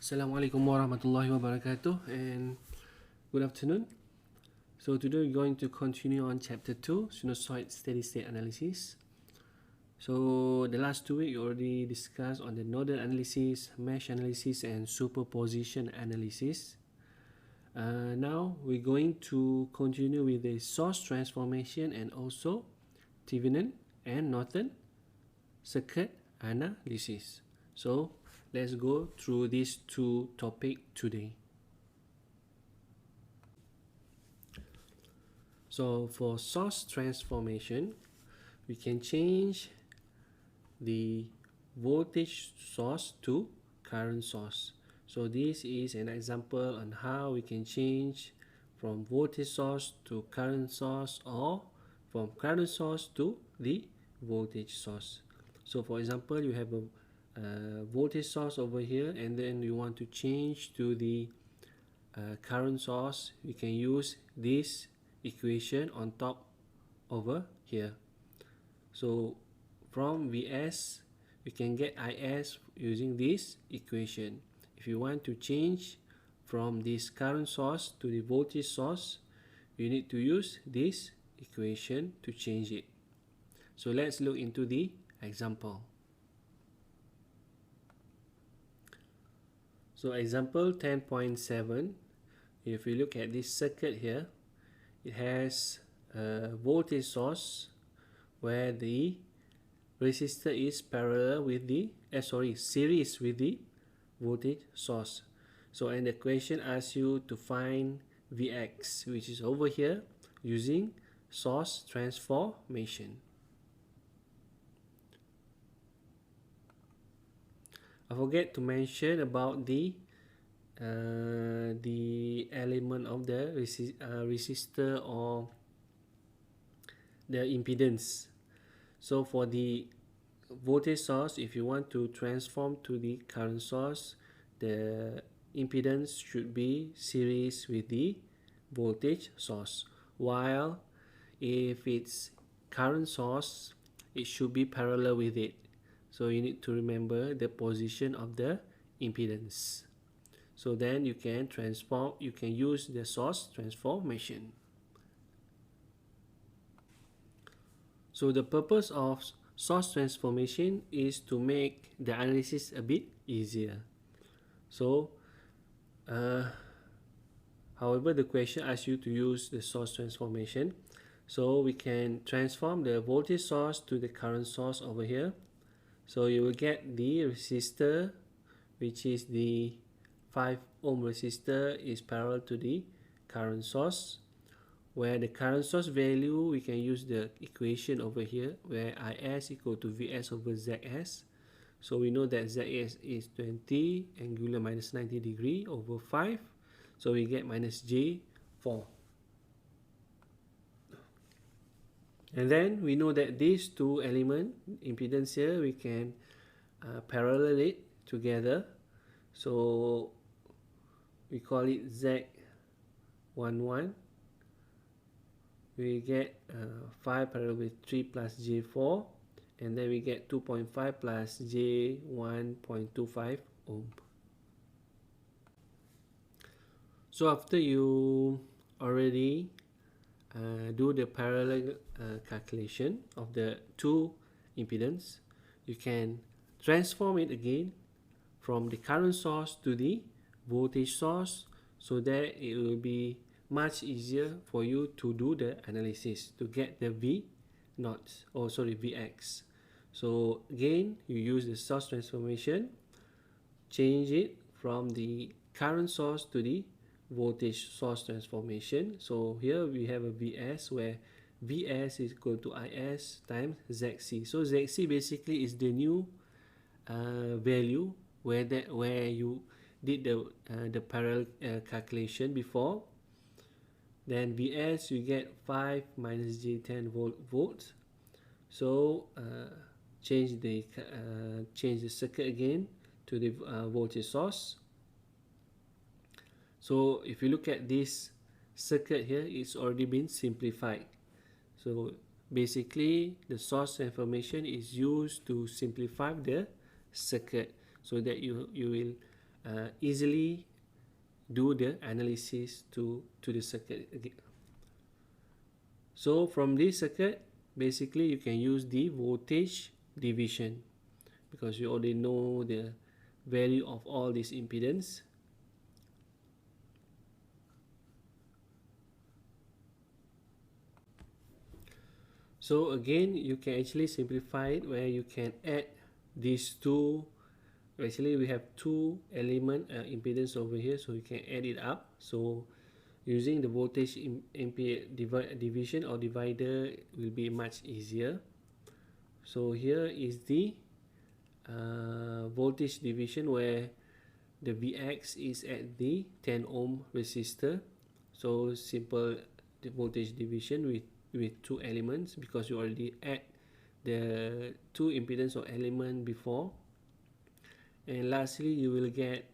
Assalamualaikum warahmatullahi wabarakatuh and good afternoon. So today we're going to continue on chapter 2, Sinusoid steady state analysis. So the last 2 weeks we already discussed on the nodal analysis, mesh analysis and superposition analysis. Now we're going to continue with the source transformation and also Thevenin and Norton circuit analysis. So let's go through these two topics today. So for source transformation, we can change the voltage source to current source. So this is an example on how we can change from voltage source to current source or from current source to the voltage source. So for example, you have a voltage source over here and then you want to change to the current source. We can use this equation on top over here. So from Vs we can get Is using this equation. If you want to change from this current source to the voltage source, you need to use this equation to change it. So let's look into the example. So example 10.7, if we look at this circuit here, it has a voltage source where the resistor is parallel with the series with the voltage source. So and the question asks you to find Vx, which is over here, using source transformation. I forget to mention about the element of the resistor or the impedance. So for the voltage source, if you want to transform to the current source, the impedance should be series with the voltage source, while if it's current source, it should be parallel with it. So you need to remember the position of the impedance. So then you can use the source transformation. So the purpose of source transformation is to make the analysis a bit easier. So however, the question asks you to use the source transformation. So we can transform the voltage source to the current source over here. So you will get the resistor, which is the 5 ohm resistor, is parallel to the current source, where the current source value, we can use the equation over here where Is equal to Vs over Zs. So we know that Zs is 20 angular minus 90 degree over 5, so we get minus J4. And then we know that these two element impedance here, we can parallel it together. So we call it Z11. We get 5 parallel with 3 plus J4, and then we get 2.5 plus J1.25 ohm. So after you already do the parallel calculation of the two impedance, you can transform it again from the current source to the voltage source, so that it will be much easier for you to do the analysis to get the Vx. So again, you use the source transformation, change it from the current source to the voltage source transformation. So here we have a Vs where Vs is equal to Is times Zc. So Zc basically is the new value where you did the parallel calculation before. Then Vs, you get 5 minus J10 volts. So change the circuit again to the voltage source. So if you look at this circuit here, it's already been simplified. So basically the source information is used to simplify the circuit, so that you will easily do the analysis to the circuit. So from this circuit, basically you can use the voltage division, because you already know the value of all these impedance. So again, you can actually simplify it where you can add these two. Actually, we have two element impedance over here, so you can add it up. So using the voltage division or divider will be much easier. So here is the voltage division where the Vx is at the 10 ohm resistor. So simple the voltage division with two elements, because you already add the two impedance or element before. And lastly, you will get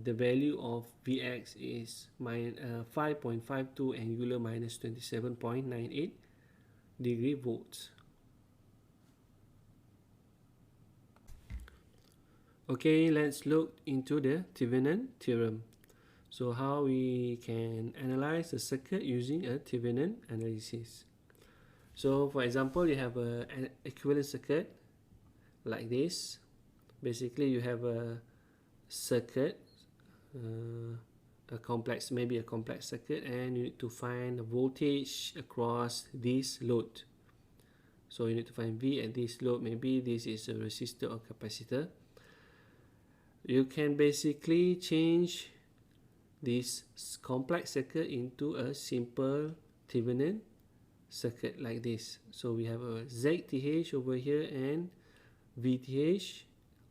the value of Vx is 5.52 angular minus 27.98 degree volts. Okay, let's look into the Thevenin theorem. So how we can analyze the circuit using a Thevenin analysis. So for example, you have an equivalent circuit like this. Basically, you have a circuit, maybe a complex circuit, and you need to find the voltage across this load. So you need to find V at this load. Maybe this is a resistor or capacitor. You can basically change this complex circuit into a simple Thevenin circuit like this. So we have a ZTH over here and VTH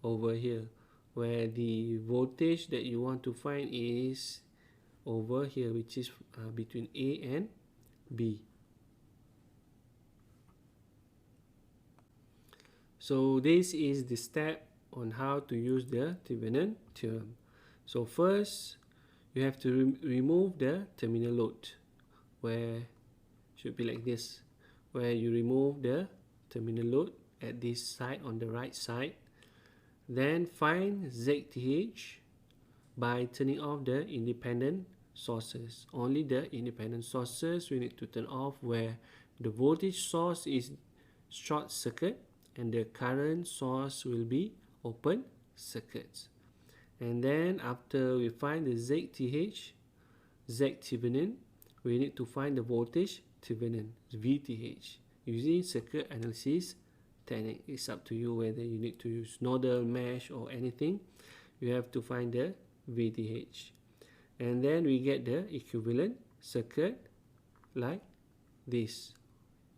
over here, where the voltage that you want to find is over here, which is between A and B. So this is the step on how to use the Thevenin theorem. So first, you have to remove the terminal load, where should be like this, where you remove the terminal load at this side on the right side. Then find ZTH by turning off the independent sources. Only the independent sources we need to turn off, where the voltage source is short circuit and the current source will be open circuits. And then after we find the ZTH, Z Thevenin, we need to find the voltage Thevenin, VTH, using circuit analysis technique. It's up to you whether you need to use nodal, mesh or anything. You have to find the VTH. And then we get the equivalent circuit like this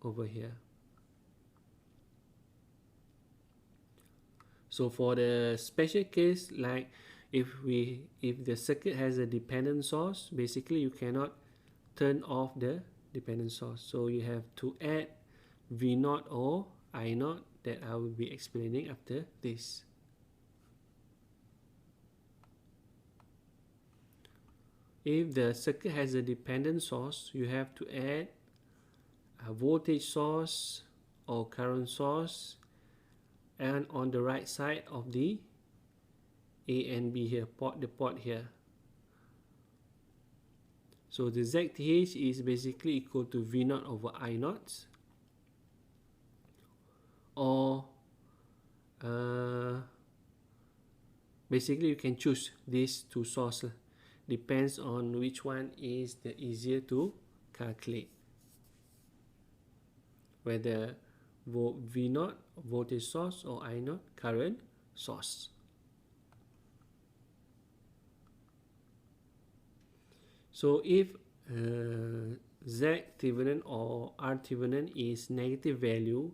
over here. So for the special case, like if the circuit has a dependent source, basically you cannot turn off the dependent source. So you have to add V0 or I0 that I will be explaining after this. If the circuit has a dependent source, you have to add a voltage source or current source, and on the right side of the A and B here, the port here. So the ZTH is basically equal to V0 over I0, or basically you can choose these two sources, depends on which one is the easier to calculate, whether V0 voltage source or I0 current source. So if Z Thevenin or R Thevenin is negative value,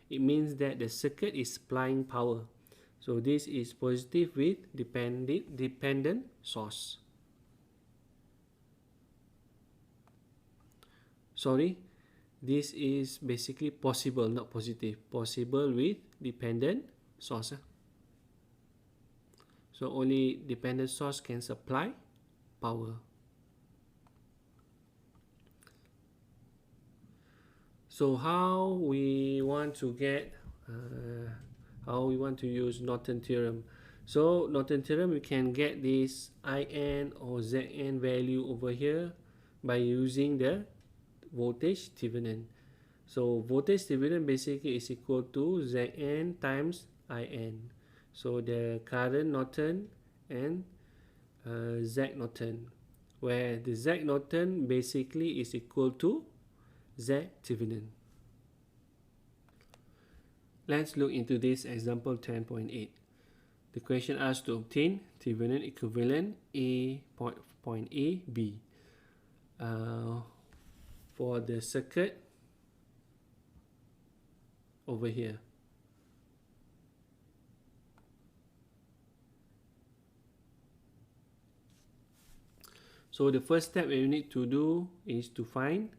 it means that the circuit is supplying power. So this is positive with dependent source. Sorry, this is basically possible, not positive. Possible with dependent source. So only dependent source can supply power. So how we want to get, how we want to use Norton theorem? So Norton theorem, we can get this In or Zn value over here by using the voltage Thevenin. So voltage Thevenin basically is equal to Zn times In. So the current Norton and Z Norton, where the Z Norton basically is equal to Z Thevenin. Let's look into this example 10.8. The question asks to obtain Thevenin equivalent point A, B. For the circuit over here. So the first step we need to do is to find,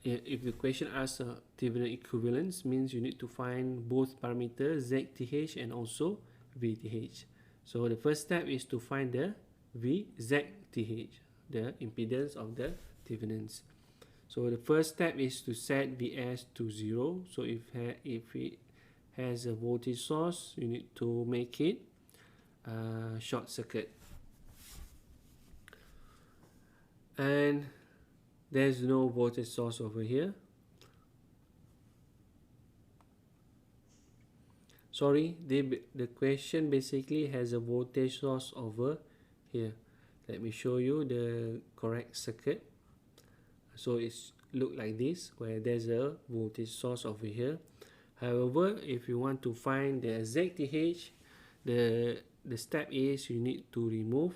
if the question asks Thevenin equivalence, means you need to find both parameters ZTH and also VTH. So the first step is to find the ZTH, the impedance of the Thevenins. So the first step is to set Vs to 0. So if it has a voltage source, you need to make it short circuit. And there's no voltage source over here. Sorry, the question basically has a voltage source over here. Let me show you the correct circuit. So it's look like this, where there's a voltage source over here. However, if you want to find the ZTH, the step is you need to remove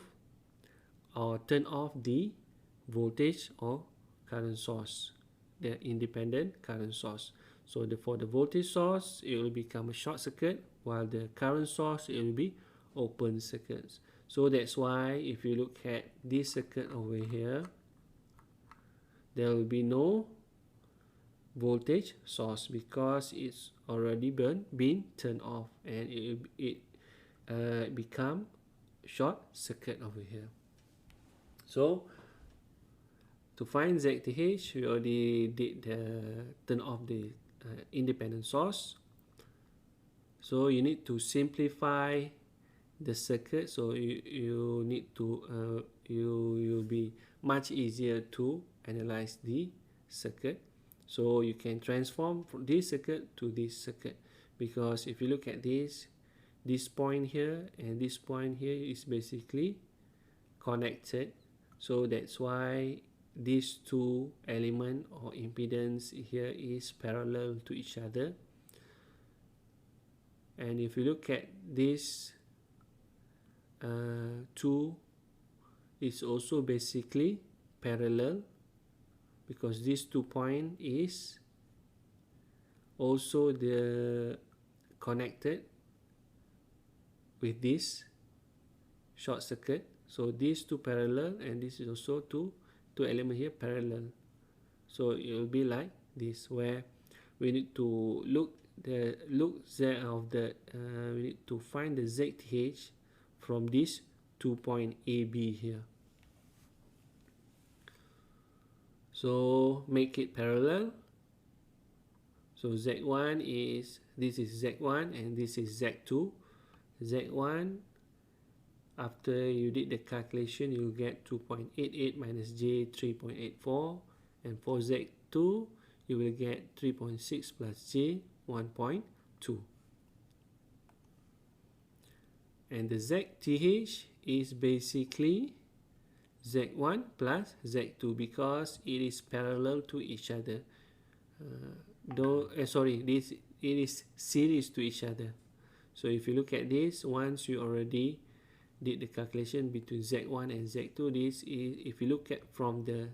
or turn off the voltage or current source, the independent current source. So for the voltage source, it will become a short circuit, while the current source, it will be open circuits. So that's why if you look at this circuit over here, there will be no voltage source because it's already been turned off, and it become short circuit over here. So to find ZTH, we already did the turn off the independent source. So you need to simplify the circuit. So you need to you'll be much easier to analyze the circuit. So you can transform from this circuit to this circuit, because if you look at this point here and this point here is basically connected. So that's why these two element or impedance here is parallel to each other. And if you look at this two, is also basically parallel, because these 2 point is also the connected with this short circuit. So these two parallel, and this is also two element here parallel. So it will be like this, where we need to we need to find the ZTH from this 2 point AB here. So make it parallel. So Z1 is, this is Z1 and this is Z2. Z1, after you did the calculation, you get 2.88 minus J 3.84, and for Z2 you will get 3.6 plus J 1.2. And the ZTH is basically Z1 plus Z2 because it is parallel to each other. It is series to each other. So if you look at this, once you already did the calculation between Z1 and Z2, this is, if you look at from the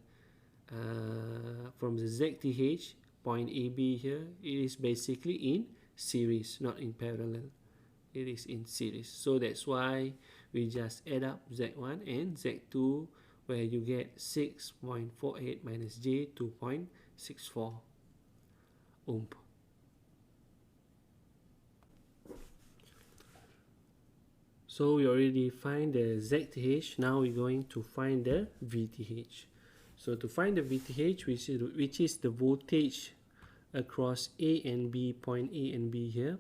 ZTH point AB here, it is basically in series, not in parallel. It is in series. So that's why we just add up Z1 and Z2, where you get 6.48 minus J 2.64 ohm. So we already find the ZTH. Now we're going to find the VTH. So to find the VTH, which is the voltage across A and B, point A and B here.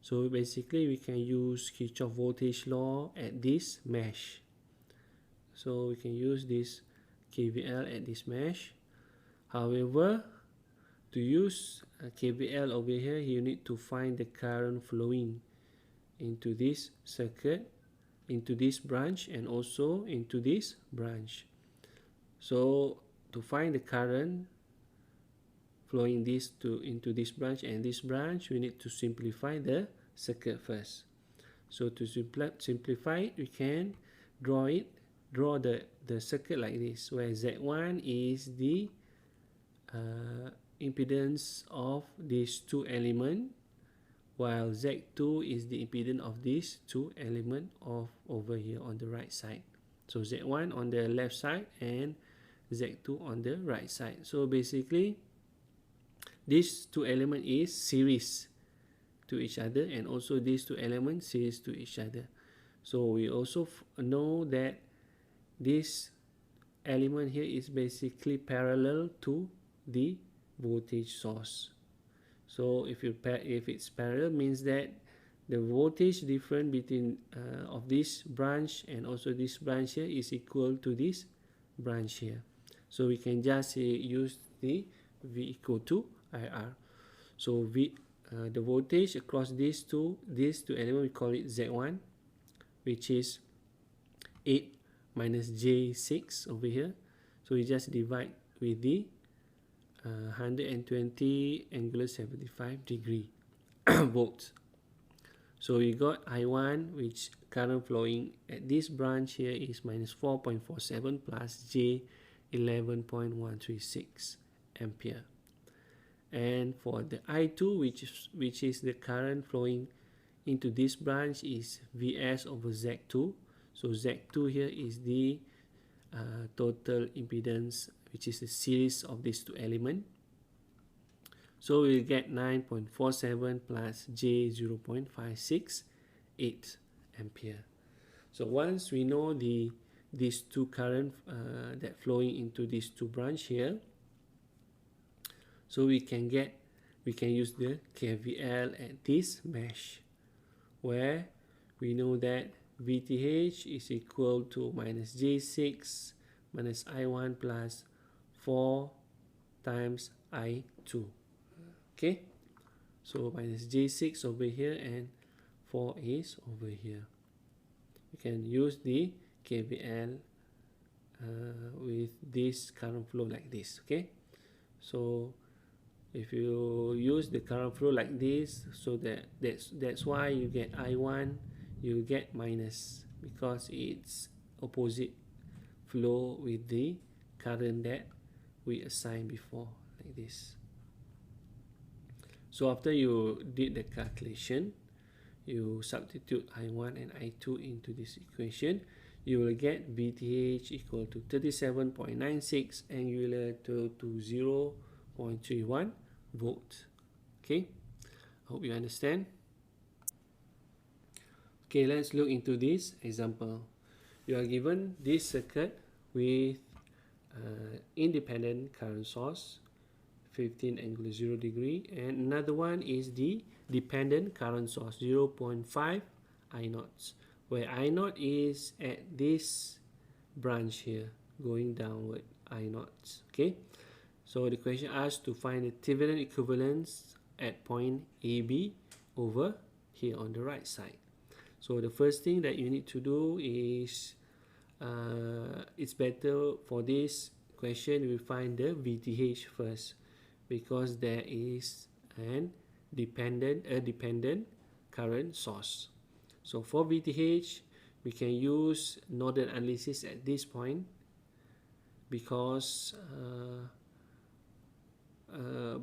So basically we can use Kirchhoff voltage law at this mesh. So we can use this KVL at this mesh. However, to use KVL over here, you need to find the current flowing into this circuit, into this branch, and also into this branch. So to find the current flowing into this branch and this branch, we need to simplify the circuit first. So to simplify it, we can draw the circuit like this, where Z1 is the impedance of these two elements, while Z2 is the impedance of these two elements of over here on the right side. So Z1 on the left side and Z2 on the right side. So basically these two elements is series to each other, and also these two elements series to each other. So we also know that this element here is basically parallel to the voltage source. So if it's parallel, means that the voltage difference between of this branch and also this branch here is equal to this branch here. So we can just use the V equal to IR. So the voltage across these two elements, we call it Z1, which is 8 minus J6 over here. So we just divide with the 120 angular 75 degree volts. So we got I1, which current flowing at this branch here is minus 4.47 plus J 11.136 ampere. And for the I2, which is the current flowing into this branch, is Vs over Z2. So Z2 here is the total impedance, which is the series of these two elements. So we'll get 9.47 plus J 0.568 ampere. So once we know these two current that flowing into these two branch here, so we can use the KVL at this mesh, where we know that VTH is equal to minus J6 minus I1 plus 4 times I2. Okay, so minus J6 over here and 4 is over here. You can use the KVL with this current flow like this. Okay, so if you use the current flow like this, so that's why you get I1, you get minus, because it's opposite flow with the current that we assigned before, like this. So after you did the calculation, you substitute I1 and I2 into this equation, you will get VTH equal to 37.96 angular to 0.31 volt. Okay, hope you understand. Okay, let's look into this example. You are given this circuit with independent current source 15 angle 0 degree, and another one is the dependent current source 0.5 I naught, where I naught is at this branch here going downward I naught. Okay, so the question asks to find the Thevenin equivalence at point AB over here on the right side. So the first thing that you need to do is it's better for this question we find the VTH first, because there is a dependent current source. So for VTH, we can use nodal analysis at this point, because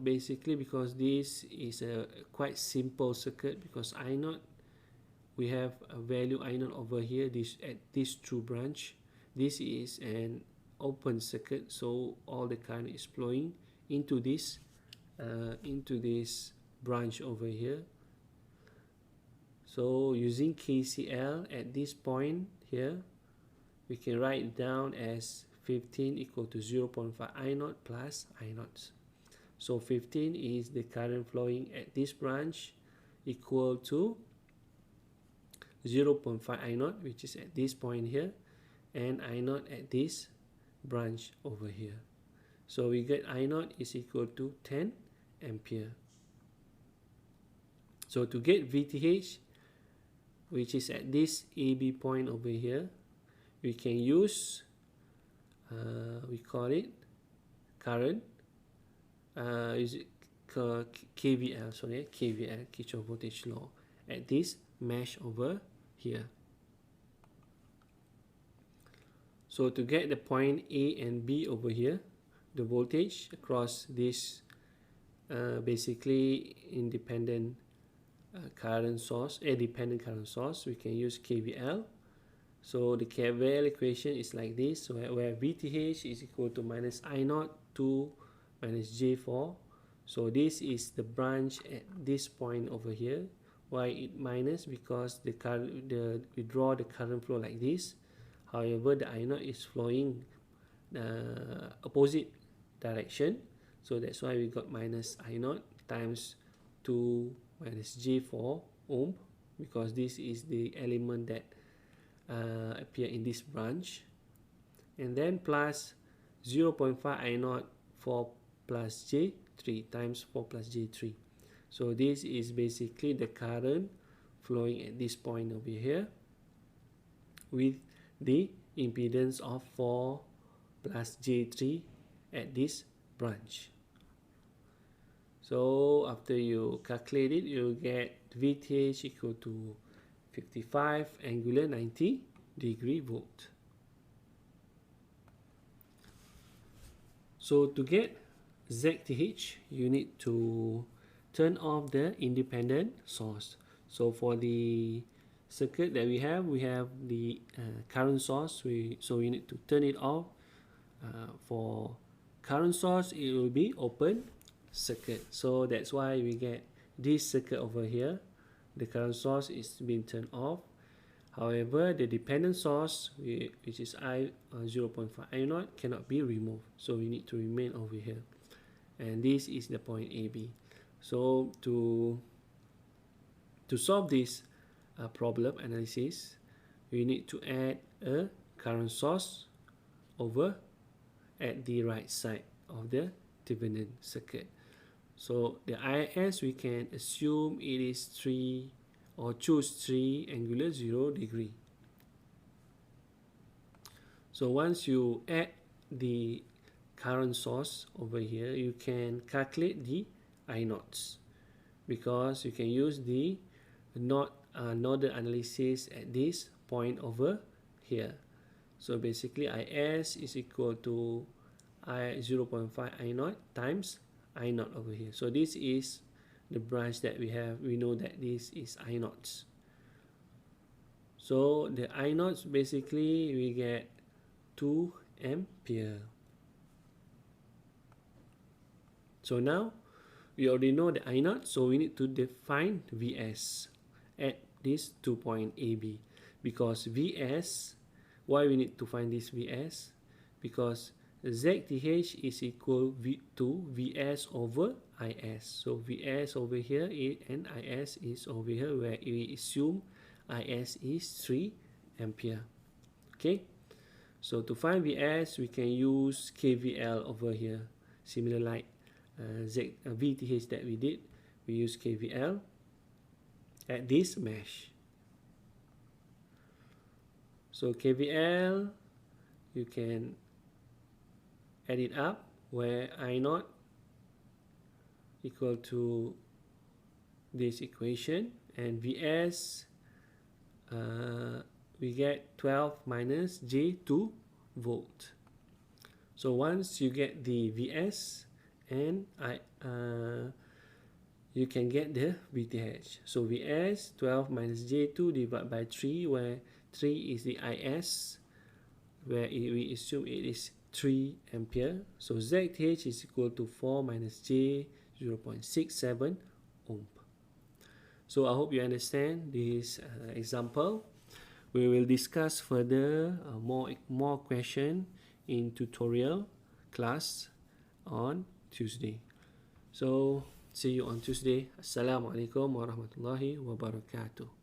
basically because this is a quite simple circuit, because I naught, we have a value I naught over here, this at this true branch. This is an open circuit, so all the current is flowing into this branch over here. So using KCL at this point here, we can write it down as 15 equal to 0.5 I naught plus I naught. So 15 is the current flowing at this branch, equal to 0.5 I naught, which is at this point here, and I naught at this branch over here. So we get I naught is equal to 10 ampere. So to get VTH, which is at this AB point over here, we can use, we call it current, is it KVL, sorry, KVL, Kirchhoff voltage law, at this mesh over here. So to get the point A and B over here, the voltage across this basically independent current source, a dependent current source, we can use KVL. So the KVL equation is like this, where VTH is equal to minus I naught 2 minus J4. So this is the branch at this point over here. Why it minus? Because we draw the current flow like this. However, the I naught is flowing opposite direction. So that's why we got minus I naught times 2 minus J4 ohm, because this is the element that appear in this branch. And then plus 0.5 I naught 4 plus J3 times 4 plus J3. So this is basically the current flowing at this point over here with the impedance of 4 plus J3 at this branch. So after you calculate it, you get VTH equal to 55 angular 90 degree volt. So to get ZTH, you need to turn off the independent source. So for the circuit that we have the current source, so we need to turn it off. For current source, it will be open circuit. So that's why we get this circuit over here. The current source is being turned off. However, the dependent source, which is 0.5 I naught, cannot be removed. So we need to remain over here. And this is the point AB. So to solve this problem analysis, we need to add a current source over at the right side of the Thevenin circuit. So the IS, we can assume it is 3, or choose 3 angular 0 degree. So once you add the current source over here, you can calculate the I naughts, because you can use the nodal analysis at this point over here. So basically IS is equal to 0.5 I naught times I naught over here. So this is the branch that we have. We know that this is I naughts. So the I naughts, basically we get 2 ampere. So now we already know the I naught, so we need to define Vs at this 2 point AB, because Vs, why we need to find this Vs? Because ZTH is equal to Vs over Is. So Vs over here and Is is over here, where we assume Is is 3 ampere. Okay, so to find Vs, we can use KVL over here, similar like VTH that we did. We use KVL at this mesh. So KVL, you can add it up, where I naught equal to this equation, and Vs, we get 12 minus J2 volt. So once you get the Vs, and you can get the VTH. So Vs, 12 minus J2 divided by 3, where 3 is the Is, where we assume it is 3 ampere. So ZTH is equal to 4 minus J 0.67 ohm. So I hope you understand this example. We will discuss further more question in tutorial class on Tuesday. So See you on Tuesday. Assalamualaikum warahmatullahi wabarakatuh.